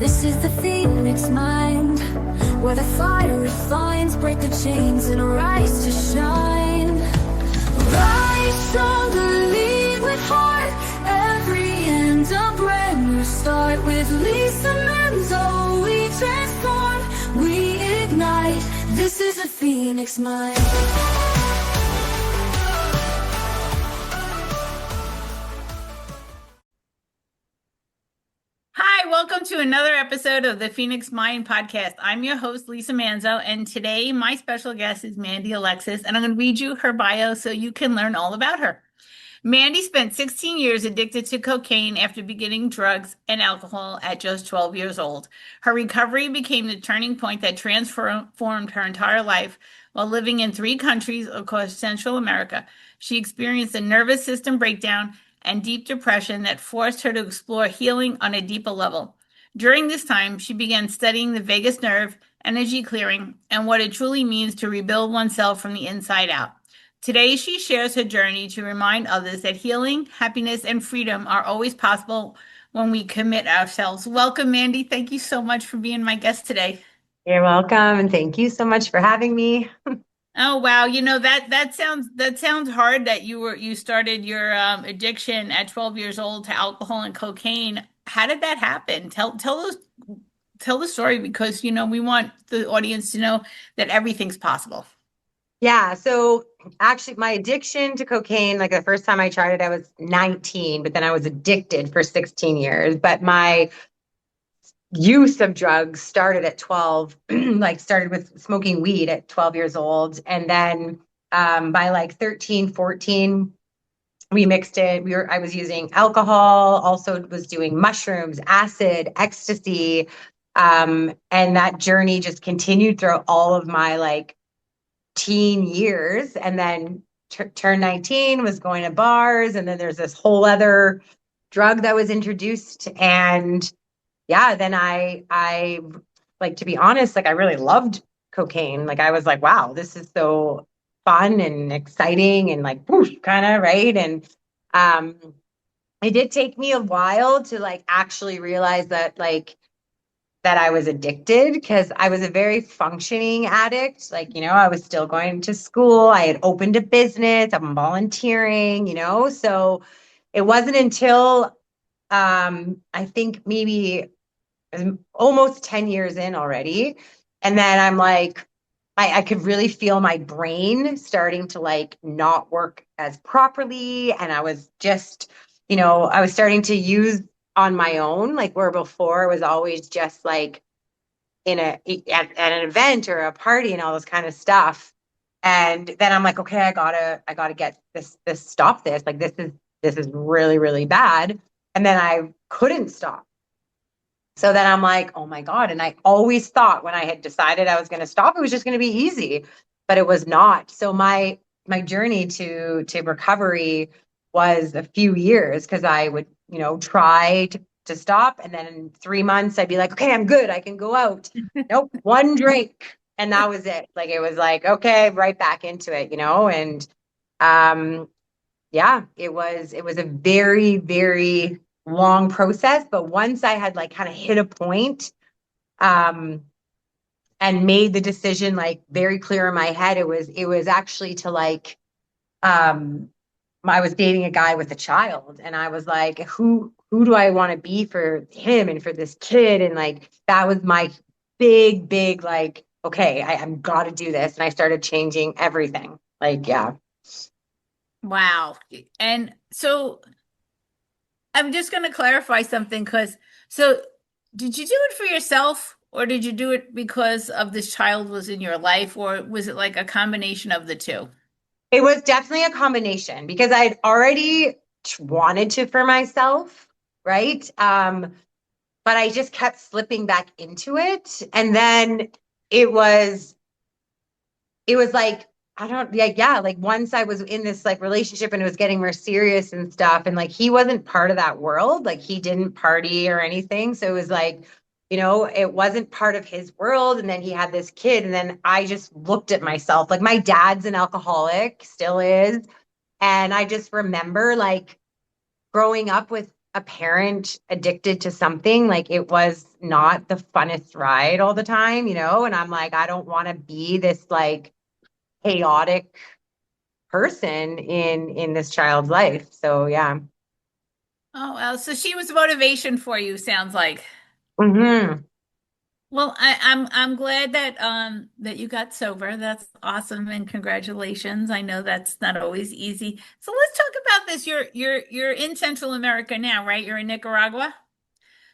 This is the Phoenix mind, where the fire refines, break the chains and rise to shine. Rise stronger, lead with heart, every end a brand new start. With Lisa Manzo, we transform, we ignite. This is the Phoenix mind. Hi, welcome to another episode of the Phoenix Mind podcast. I'm your host, Lisa Manzo, and today my special guest is Mandy Alexis, and I'm going to read you her bio so you can learn all about her. Mandy spent 16 years addicted to cocaine after beginning drugs and alcohol at just 12 years old. Her recovery became the turning point that transformed her entire life. While living in 3 countries across Central America, she experienced a nervous system breakdown and deep depression that forced her to explore healing on a deeper level. During this time, she began studying the vagus nerve, energy clearing, and what it truly means to rebuild oneself from the inside out. Today, she shares her journey to remind others that healing, happiness, and freedom are always possible when we commit ourselves. Welcome, Mandy. Thank you so much for being my guest today. You're welcome, and thank you so much for having me. Oh wow, that sounds hard that you started your addiction at 12 years old to alcohol and cocaine. How did that happen? Tell the story because we want the audience to know that everything's possible. Yeah, so actually, my addiction to cocaine, like the first time I tried it, I was 19, but then I was addicted for 16 years. But my use of drugs started at 12, like started with smoking weed at 12 years old. And then by like 13, 14, we mixed it. I was using alcohol, also was doing mushrooms, acid, ecstasy. And that journey just continued throughout all of my like teen years. And then turned 19, was going to bars. And then there's this whole other drug that was introduced. And yeah, then I like, to be honest, like I really loved cocaine. Like I was like, wow, this is so fun and exciting and like whoosh, kind of, right? And um it did take me a while to like actually realize that I was addicted because I was a very functioning addict. Like, I was still going to school. I had opened a business. I'm volunteering, So it wasn't until I think maybe almost 10 years in already. And then I'm like, I could really feel my brain starting to like not work as properly. And I was just, I was starting to use on my own, like where before it was always just like at an event or a party and all this kind of stuff. And then I'm like, okay, I gotta get this stop this. Like this is really, really bad. And then I couldn't stop. So then I'm like, oh my God. And I always thought when I had decided I was going to stop, it was just going to be easy, but it was not. So my journey to recovery was a few years because I would, try to stop. And then in 3 months, I'd be like, okay, I'm good. I can go out. Nope, one drink. And that was it. Like, it was like, okay, right back into it, and yeah, it was a very, very long process. But once I had like kind of hit a point, um, and made the decision like very clear in my head, it was actually to like, I was dating a guy with a child, and I was like, who do I want to be for him and for this kid? And like that was my big, big like, okay, I'm got to do this, and I started changing everything. Like, yeah. Wow. And so I'm just going to clarify something so did you do it for yourself or did you do it because of this child was in your life or was it like a combination of the two? It was definitely a combination because I'd already wanted to for myself, right? But I just kept slipping back into it. And then it was like, I don't like, yeah, like once I was in this like relationship and it was getting more serious and stuff, and like he wasn't part of that world, like he didn't party or anything. So it was like, it wasn't part of his world. And then he had this kid, and then I just looked at myself. Like my dad's an alcoholic, still is. And I just remember like growing up with a parent addicted to something, like it was not the funnest ride all the time, and I'm like, I don't want to be this like chaotic person in this child's life. So yeah. Oh, well, so she was motivation for you, sounds like. Hmm. Well, I'm glad that that you got sober. That's awesome and congratulations. I know that's not always easy. So let's talk about this. You're in Central America now, right? You're in Nicaragua.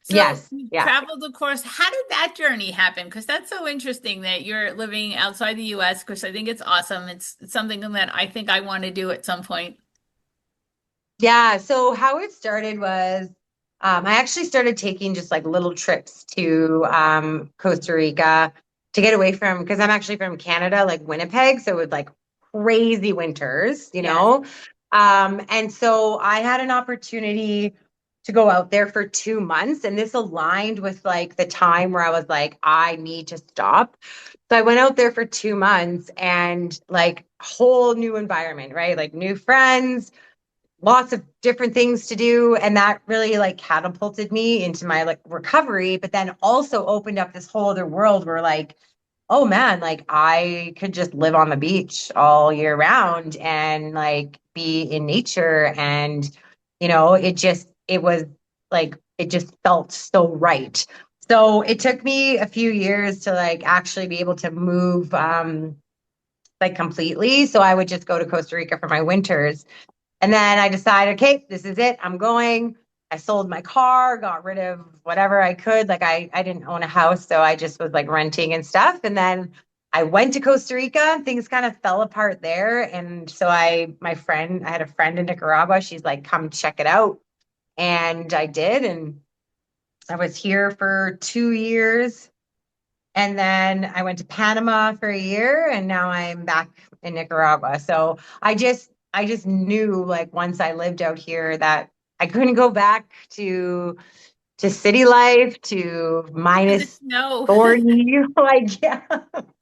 So Yes. you Yeah. traveled, of course. How did that journey happen? Because that's so interesting that you're living outside the US, because I think it's awesome. It's something that I think I want to do at some point. Yeah, so how it started was I actually started taking just like little trips to Costa Rica to get away from, because I'm actually from Canada, like Winnipeg, so it was like crazy winters, Yes. And so I had an opportunity to go out there for 2 months, and this aligned with like the time where I was like, I need to stop. So I went out there for 2 months and like whole new environment, right? Like new friends, lots of different things to do, and that really like catapulted me into my like recovery, but then also opened up this whole other world where like, oh man, like I could just live on the beach all year round and like be in nature. And it was like it just felt so right. So it took me a few years to like actually be able to move like completely. So I would just go to Costa Rica for my winters, and then I decided, okay, this is it. I'm going. I sold my car, got rid of whatever I could. Like I didn't own a house, so I just was like renting and stuff. And then I went to Costa Rica. Things kind of fell apart there. And so I had a friend in Nicaragua. She's like, come check it out. And I did. And I was here for 2 years. And then I went to Panama for a year, and now I'm back in Nicaragua. So I just knew like once I lived out here that I couldn't go back to city life, to To the minus snow. 40. Like, yeah.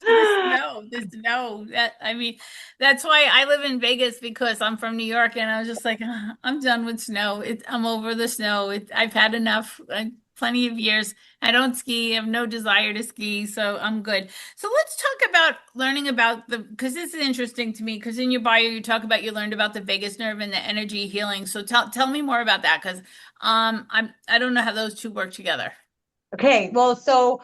The snow. That I mean, that's why I live in Vegas because I'm from New York, and I was just like, "Ah, I'm done with snow. I'm over the snow. I've had enough. Plenty of years. I don't ski. I have no desire to ski, so I'm good. So let's talk about learning about because this is interesting to me. Because in your bio, you talk about you learned about the vagus nerve and the energy healing. So tell me more about that because I don't know how those two work together. Okay, well, so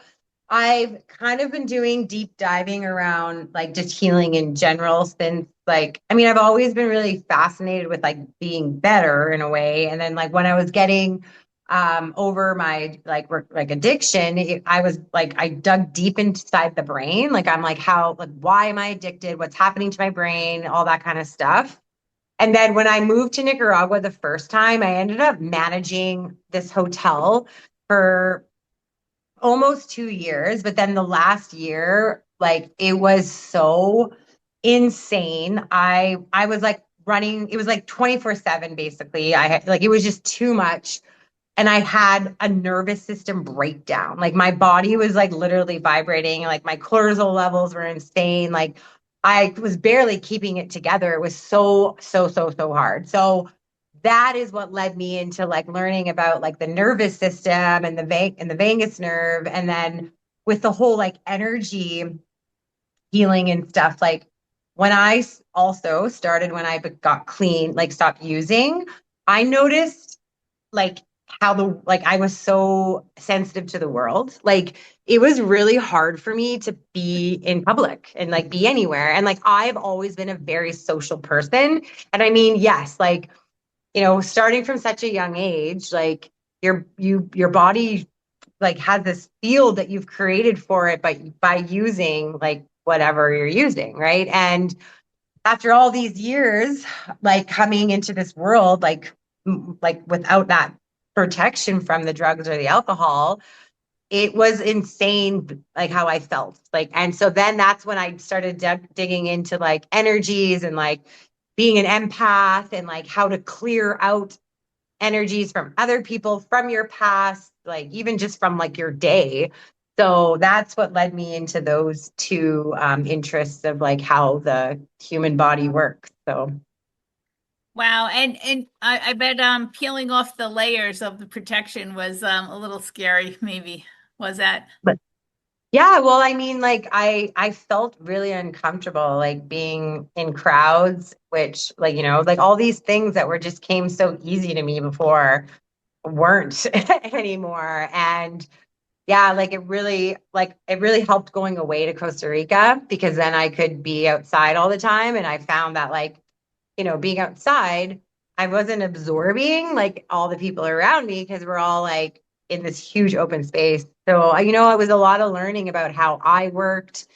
I've kind of been doing deep diving around like just healing in general since like, I mean, I've always been really fascinated with like being better in a way. And then like when I was getting over my like addiction, I was like I dug deep inside the brain. Like I'm like, how, like, why am I addicted? What's happening to my brain? All that kind of stuff. And then when I moved to Nicaragua the first time, I ended up managing this hotel for almost 2 years. But then the last year, like it was so insane. I was like running, it was like 24/7 basically. I had like it was just too much. And I had a nervous system breakdown. Like my body was like literally vibrating, like my cortisol levels were insane. Like I was barely keeping it together. It was so, so, so, so hard. So that is what led me into like learning about like the nervous system and the vagus nerve. And then with the whole like energy healing and stuff, like when also started when I got clean, like stopped using, I noticed like how the like I was so sensitive to the world. Like it was really hard for me to be in public and like be anywhere. And like I've always been a very social person. And I mean, yes, like, starting from such a young age, like your body like has this field that you've created for it by using like whatever you're using, right? And after all these years, like coming into this world, like without that protection from the drugs or the alcohol, it was insane, like how I felt. Like, and so then that's when I started digging into like energies and like being an empath and like how to clear out energies from other people from your past, like even just from like your day. So that's what led me into those two interests of like how the human body works. So Wow, and I bet peeling off the layers of the protection was a little scary, maybe. Was that? But yeah, well, I mean, like I felt really uncomfortable like being in crowds, which like, like all these things that were just came so easy to me before weren't anymore. And yeah, like it really helped going away to Costa Rica because then I could be outside all the time. And I found that like, being outside, I wasn't absorbing like all the people around me because we're all like in this huge open space. So, it was a lot of learning about how I worked,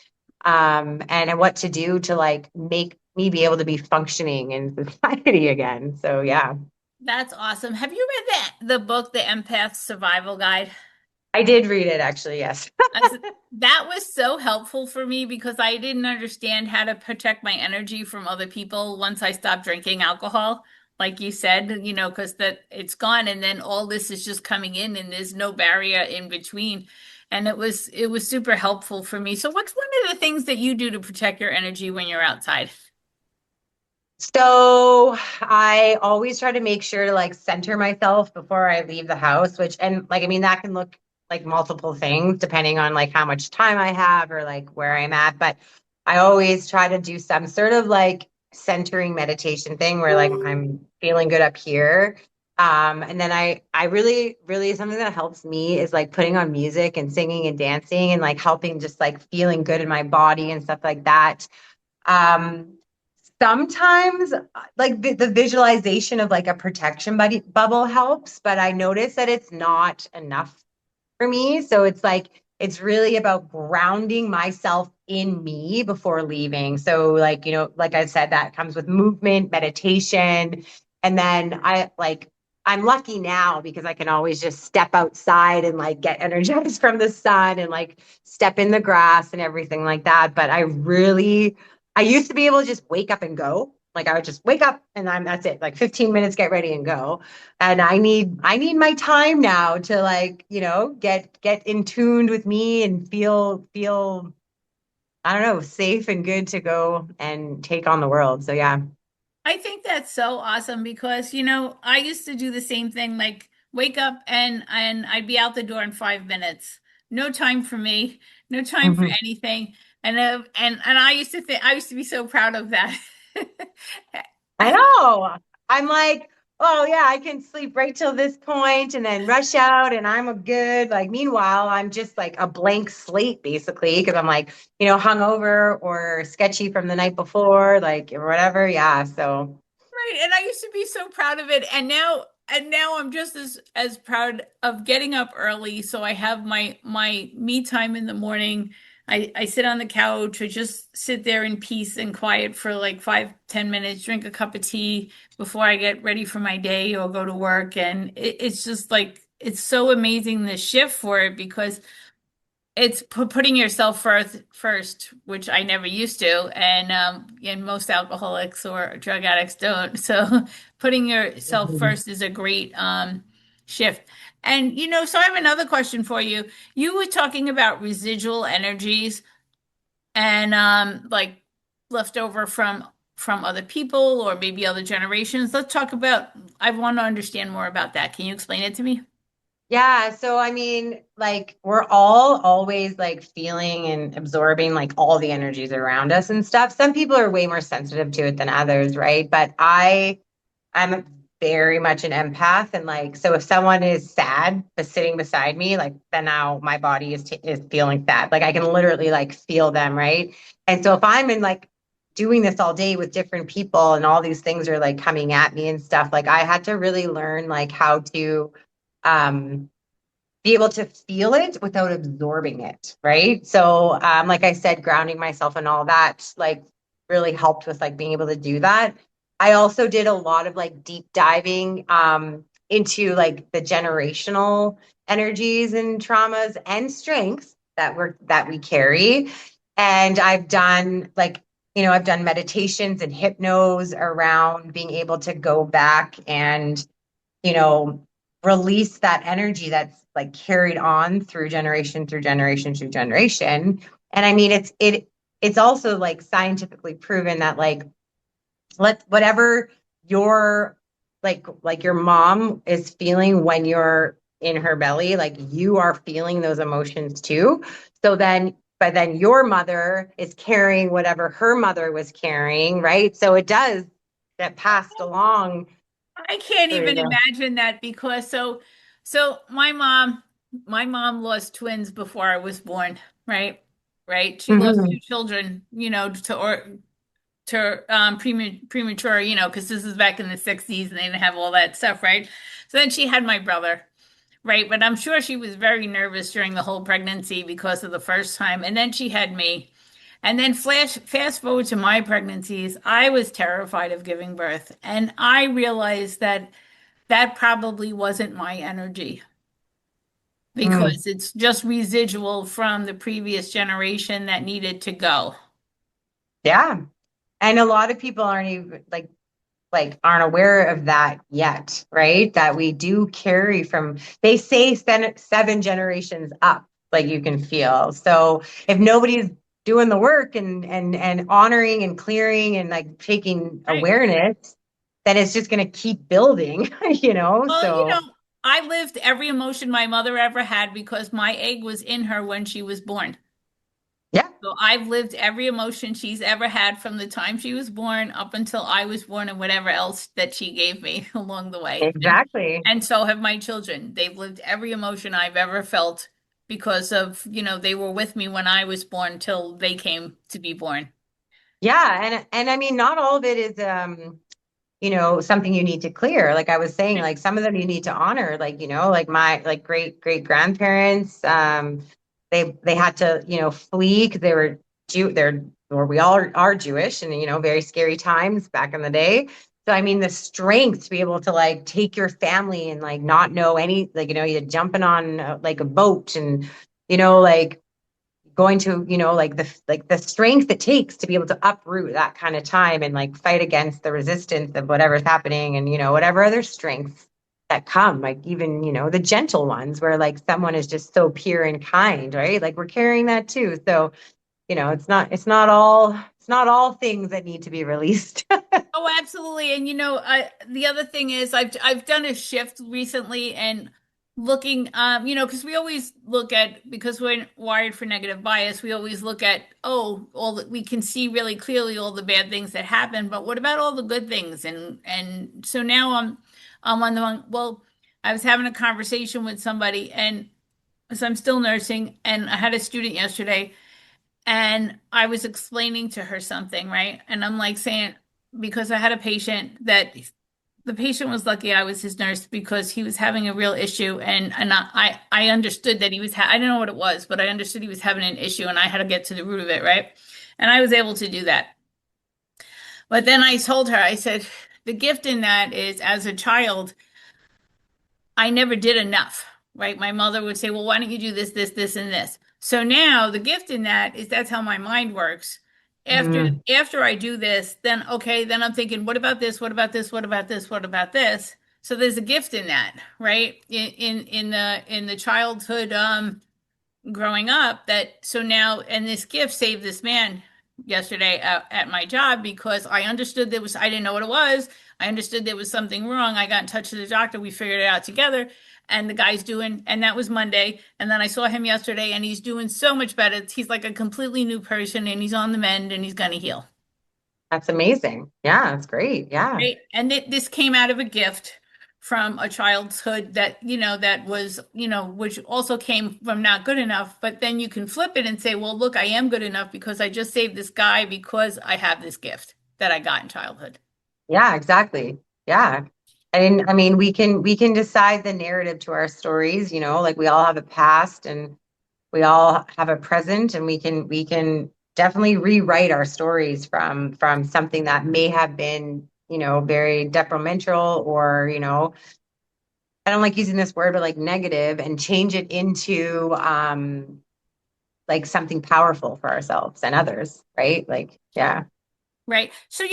and what to do to like make me be able to be functioning in society again. So, yeah, That's awesome. Have you read the book, The Empath Survival Guide? I did read it actually. Yes. As- That was so helpful for me because I didn't understand how to protect my energy from other people once I stopped drinking alcohol. Like you said, because that it's gone and then all this is just coming in and there's no barrier in between. And it was super helpful for me. So what's one of the things that you do to protect your energy when you're outside? So I always try to make sure to like center myself before I leave the house, and like, I mean, that can look like multiple things depending on like how much time I have or like where I'm at. But I always try to do some sort of like centering meditation thing where like I'm feeling good up here. And then I really, really something that helps me is like putting on music and singing and dancing and like helping just like feeling good in my body and stuff like that. Um, Sometimes like the visualization of like a protection bubble helps, but I notice that it's not enough for me. So it's like it's really about grounding myself in me before leaving. So like, like I said, that comes with movement, meditation, and then I'm lucky now because I can always just step outside and like get energized from the sun and like step in the grass and everything like that. But I used to be able to just wake up and go. Like I would just wake up and that's it. Like 15 minutes, get ready and go. And I need my time now to like, get in tuned with me and feel I don't know, safe and good to go and take on the world. So yeah. I think that's so awesome because, I used to do the same thing, like wake up and I'd be out the door in 5 minutes. No time for me, no time for Mhm. anything. And I used to be so proud of that. I know. I'm like, oh yeah, I can sleep right till this point and then rush out and I'm a good. Like, meanwhile, I'm just like a blank slate basically because I'm like, hungover or sketchy from the night before, like or whatever. Yeah. So Right, and I used to be so proud of it, and now I'm just as proud of getting up early, so I have my me time in the morning. I sit on the couch, I just sit there in peace and quiet for like 5, 10 minutes, drink a cup of tea before I get ready for my day or go to work, and it's just like it's so amazing the shift for it because it's putting yourself first, which I never used to, and most alcoholics or drug addicts don't. So putting yourself mhm. first is a great shift. And so I have another question for you. You were talking about residual energies and like leftover from other people or maybe other generations. Let's talk about. I want to understand more about that. Can you explain it to me? Yeah, so I mean, like we're all always like feeling and absorbing like all the energies around us and stuff. Some people are way more sensitive to it than others, right? But I'm very much an empath and like so if someone is sad but sitting beside me, like then now my body is feeling sad. Like I can literally like feel them, right? And so if I'm in like doing this all day with different people and all these things are like coming at me and stuff, like I had to really learn like how to um be able to feel it without absorbing it, right? So, like I said, grounding myself and all that, like really helped with like being able to do that. I also did a lot of like deep diving into like the generational energies and traumas and strengths that we carry. And I've done meditations and hypnos around being able to go back and you know, release that energy that's like carried on through generation through generation through generation. And I mean, it's also like scientifically proven that like let whatever your like your mom is feeling when you're in her belly, like you are feeling those emotions too. So then, but then your mother is carrying whatever her mother was carrying, right? So it does get passed along I can't through even the. imagine that because so my mom lost twins before I was born, right? Right? She lost two Mhm. children, to premature, because this is back in the 60s and they didn't have all that stuff, right? So then she had my brother, right? But I'm sure she was very nervous during the whole pregnancy because of the first time. And then she had me. And then fast forward to my pregnancies, I was terrified of giving birth. And I realized that that probably wasn't my energy Mm. because it's just residual from the previous generation that needed to go. Yeah. And a lot of people aren't even like aren't aware of that yet, right? That we do carry from, they say seven generations up, like you can feel. So if nobody's doing the work and honoring and clearing and like taking Right. awareness, then it's just going to keep building, you know? Well, So I lived every emotion my mother ever had because my egg was in her when she was born. yeah, So I've lived every emotion she's ever had from the time she was born up until I was born and whatever else that she gave me along the way. exactly. And so have my children. They've lived every emotion I've ever felt because of, they were with me when I was born till they came to be born. Yeah. And I mean, not all of it is, something you need to clear. Like I was saying, like some of them you need to honor, like, like my like great grandparents, they had to, flee because they were they're or we all are Jewish and very scary times back in the day. So I mean the strength to be able to like take your family and like not know any like you're jumping on like a boat and like going to like the strength it takes to be able to uproot that kind of time and like fight against the resistance of whatever's happening and whatever other strengths that come, like even the gentle ones where like someone is just so pure and kind, right? Like we're carrying that too. So it's not all things that need to be released. Oh, absolutely. And the other thing is I've done a shift recently and looking because we always look at because we're wired for negative bias, we always look at all that we can see really clearly all the bad things that happen, but what about all the good things? And so now I'm on the one, well, I was having a conversation with somebody and so I'm still nursing and I had a student yesterday and I was explaining to her something, right? And I'm like saying, because I had a patient that the patient was lucky I was his nurse because he was having a real issue and I understood that I didn't know what it was, but I understood he was having an issue and I had to get to the root of it, right? And I was able to do that. But then I told her, I said, the gift in that is as a child, I never did enough, right? My mother would say, well, why don't you do this, this, this, and this? So now the gift in that is that's how my mind works. After Mm, after I do this, then okay, then I'm thinking, what about this? What about this? What about this? What about this? So there's a gift in that, right? In the childhood growing up that so now and this gift saved this man yesterday at my job because I understood I didn't know what it was. I understood there was something wrong. I got in touch with the doctor. We figured it out together. And the guy's doing, and that was Monday. And then I saw him yesterday and he's doing so much better. He's like a completely new person and he's on the mend and he's going to heal. that's amazing. Yeah, that's great. Yeah. Right. And this came out of a gift from a childhood that, that was, which also came from not good enough. But then you can flip it and say, well, look, I am good enough because I just saved this guy because I have this gift that I got in childhood. Yeah, exactly. Yeah. And I mean, we can decide the narrative to our stories, like we all have a past and we all have a present and we can definitely rewrite our stories from something that may have been, very detrimental or, I don't like using this word, but like negative and change it into like something powerful for ourselves and others, right? Like, yeah. Right. So,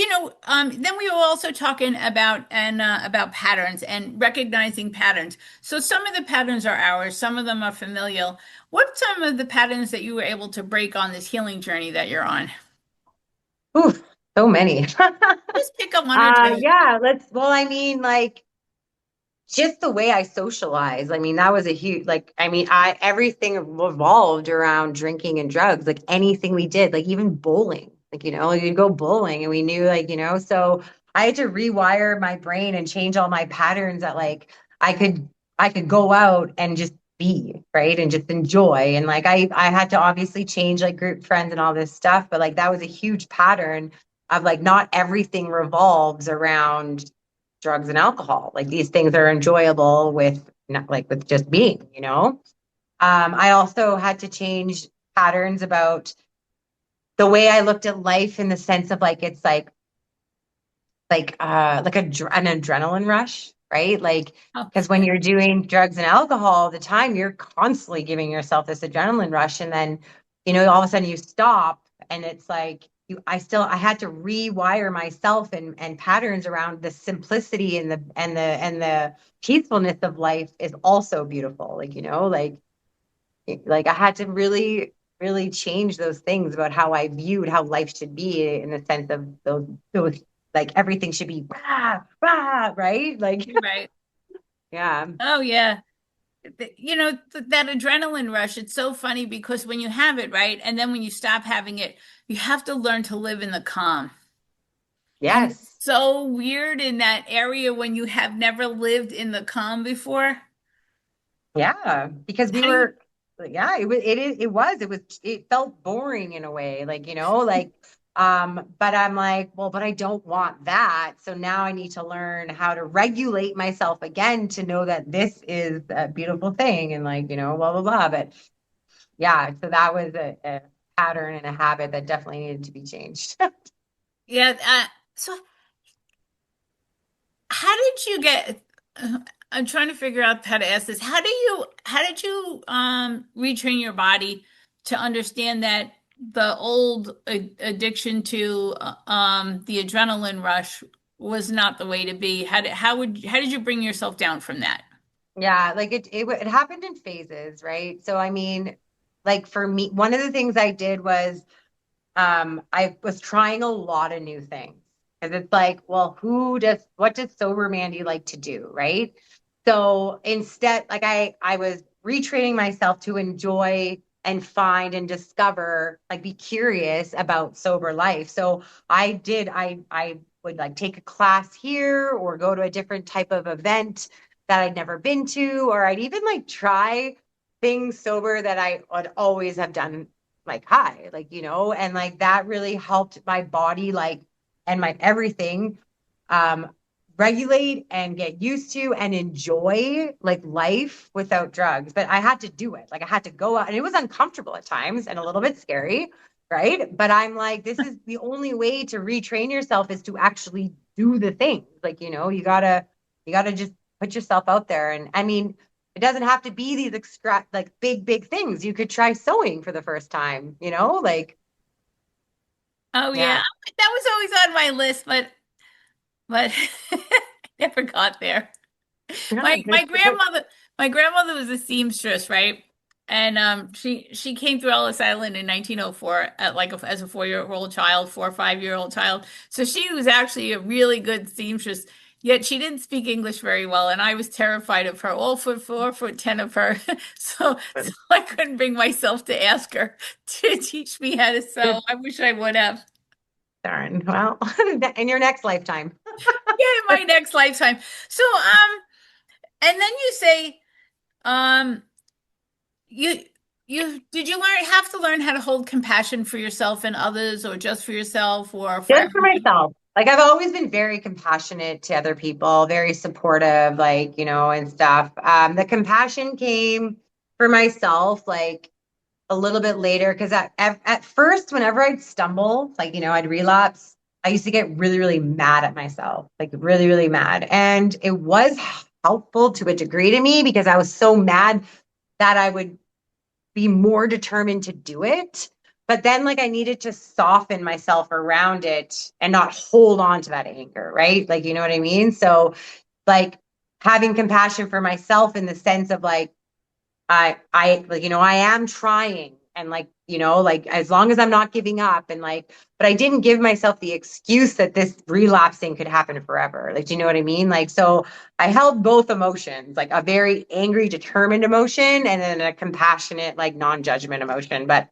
then we were also talking about patterns and recognizing patterns. So some of the patterns are ours, some of them are familial. What some of the patterns that you were able to break on this healing journey that you're on? Oof. So many. Just pick up one or two. Yeah, well, I mean, like, just the way I socialize. I mean, that was a huge, like, I mean, everything revolved around drinking and drugs, like anything we did, like even bowling, like, you'd go bowling and we knew, like, so I had to rewire my brain and change all my patterns that like I could, I could go out and just be, right. And just enjoy. And like, I had to obviously change like group friends and all this stuff, but like that was a huge pattern of like not everything revolves around drugs and alcohol. Like these things are enjoyable with not like with just being, I also had to change patterns about the way I looked at life in the sense of like it's like an adrenaline rush, right? Like Oh, because when you're doing drugs and alcohol all the time, you're constantly giving yourself this adrenaline rush, and then all of a sudden you stop, and it's like I had to rewire myself and patterns around the simplicity and the peacefulness of life is also beautiful. Like like I had to really change those things about how I viewed how life should be in the sense of those like everything should be rah, rah, right? Like right. yeah. Oh, yeah. That adrenaline rush, it's so funny because when you have it, right, and then when you stop having it, you have to learn to live in the calm. And it's Yes. so weird in that area when you have never lived in the calm before. Yeah. Because we How do you, were yeah, it felt boring in a way, like, but I'm like, well, but I don't want that. So now I need to learn how to regulate myself again to know that this is a beautiful thing and like, blah, blah, blah. But yeah, so that was a pattern and a habit that definitely needed to be changed. yeah, so how did you get, I'm trying to figure out how to ask this. How did you retrain your body to understand that the old addiction to the adrenaline rush was not the way to be? How did you bring yourself down from that? Yeah, like it happened in phases, right? So I mean, like for me, one of the things I did was I was trying a lot of new things because it's like, well, what does sober Mandy like to do, right? So instead, like I was retraining myself to enjoy and find and discover, like be curious about sober life. So I would like take a class here or go to a different type of event that I'd never been to, or I'd even like try things sober that I would always have done like high, like, and like that really helped my body, like, and my everything, um, regulate and get used to and enjoy like life without drugs. But I had to do it. Like I had to go out and it was uncomfortable at times and a little bit scary. Right. But I'm like, this is the only way to retrain yourself is to actually do the things. Like, you gotta just put yourself out there. And I mean, it doesn't have to be these like big things. You could try sewing for the first time, like Oh yeah, yeah. that was always on my list, but never got there. Yeah, My grandmother was a seamstress, right? And she came through Ellis Island in 1904 at as a 4-year-old child, 4 or 5-year-old child. So she was actually a really good seamstress. Yet she didn't speak English very well, and I was terrified of her. All 4'4", 4'10" of her, so I couldn't bring myself to ask her to teach me how to sew. I wish I would have. darn. Well, in your next lifetime. Yeah, in my next lifetime. So and then you say um. You did you have to learn how to hold compassion for yourself and others or just for yourself or for Just for everybody? myself. Like I've always been very compassionate to other people, very supportive, like, and stuff. The compassion came for myself, like a little bit later because at first whenever I'd stumble like I'd relapse, I used to get really mad at myself, like really mad, and it was helpful to a degree to me because I was so mad that I would be more determined to do it, but then like I needed to soften myself around it and not hold on to that anger, right? Like, you know what I mean? So like having compassion for myself in the sense of like I like, I am trying and like, like as long as I'm not giving up and like, but I didn't give myself the excuse that this relapsing could happen forever. Like, do you know what I mean? Like, so I held both emotions, like a very angry, determined emotion and then a compassionate, like non-judgment emotion. But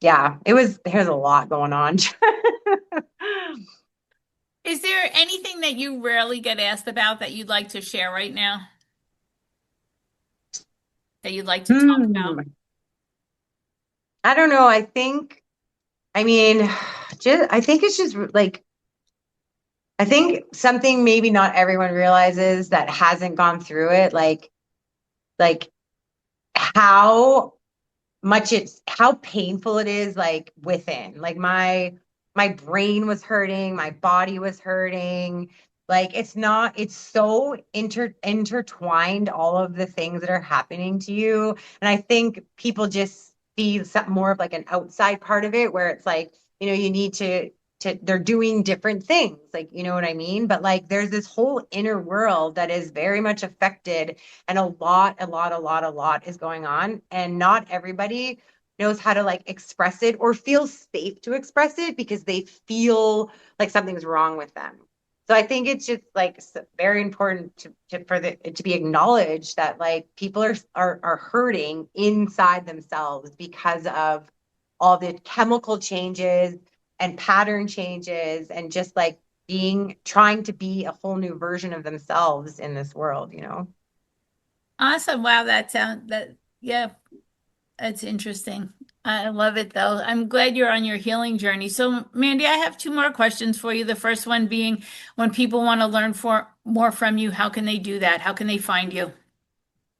yeah, there's a lot going on. Is there anything that you rarely get asked about that you'd like to share right now? That you'd like to talk about? I don't know. I mean, I think it's just like, I think something maybe not everyone realizes that hasn't gone through it, like how how painful it is, like within, like my brain was hurting, my body was hurting. Like it's so intertwined, all of the things that are happening to you. And I think people just see some more of like an outside part of it where it's like, you need to they're doing different things, like, you know what I mean? But like there's this whole inner world that is very much affected, and a lot is going on, and not everybody knows how to like express it or feel safe to express it because they feel like something's wrong with them. So I think it's just like very important to be acknowledged that like people are hurting inside themselves because of all the chemical changes and pattern changes, and just like trying to be a whole new version of themselves in this world. Awesome. Wow, yeah, that's interesting. I love it though. I'm glad you're on your healing journey. So, Mandy, I have two more questions for you. The first one being, when people want to learn more from you, how can they do that? How can they find you?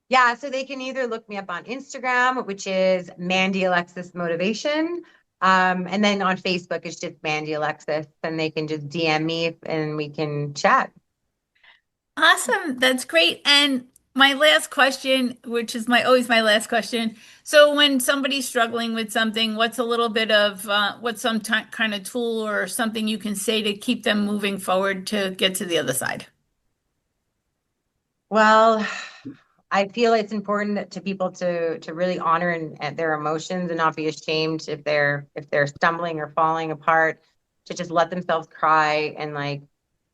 Yeah, so they can either look me up on Instagram, which is Mandy Alexis Motivation. And then on Facebook, it's just Mandy Alexis, and they can just DM me and we can chat. Awesome. That's great. And my last question, which is always my last question. So when somebody's struggling with something, what's a little bit of what's some kind of tool or something you can say to keep them moving forward to get to the other side? Well, I feel it's important to people to really honor and their emotions and not be ashamed if they're stumbling or falling apart, to just let themselves cry and like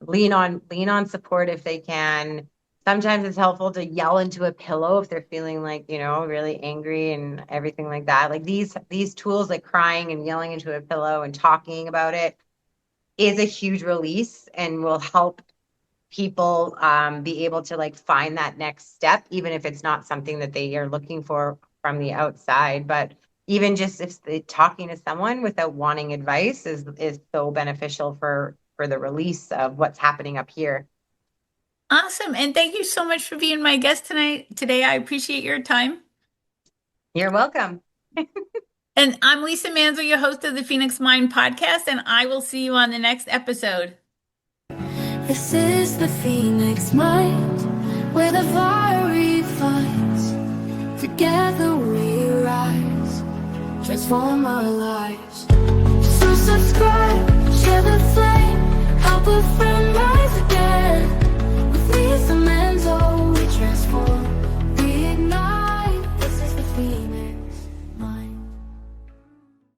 lean on support if they can. Sometimes it's helpful to yell into a pillow if they're feeling like, really angry and everything like that. Like these tools, like crying and yelling into a pillow and talking about it, is a huge release and will help people be able to like find that next step, even if it's not something that they are looking for from the outside. But even just if talking to someone without wanting advice is so beneficial for the release of what's happening up here. Awesome. And thank you so much for being my guest today. I appreciate your time. You're welcome. And I'm Lisa Manzo, your host of the Phoenix Mind podcast, and I will see you on the next episode. This is the Phoenix Mind, where the fire finds. Together we rise, transform our lives. So subscribe, share the flame, help a friend rise again.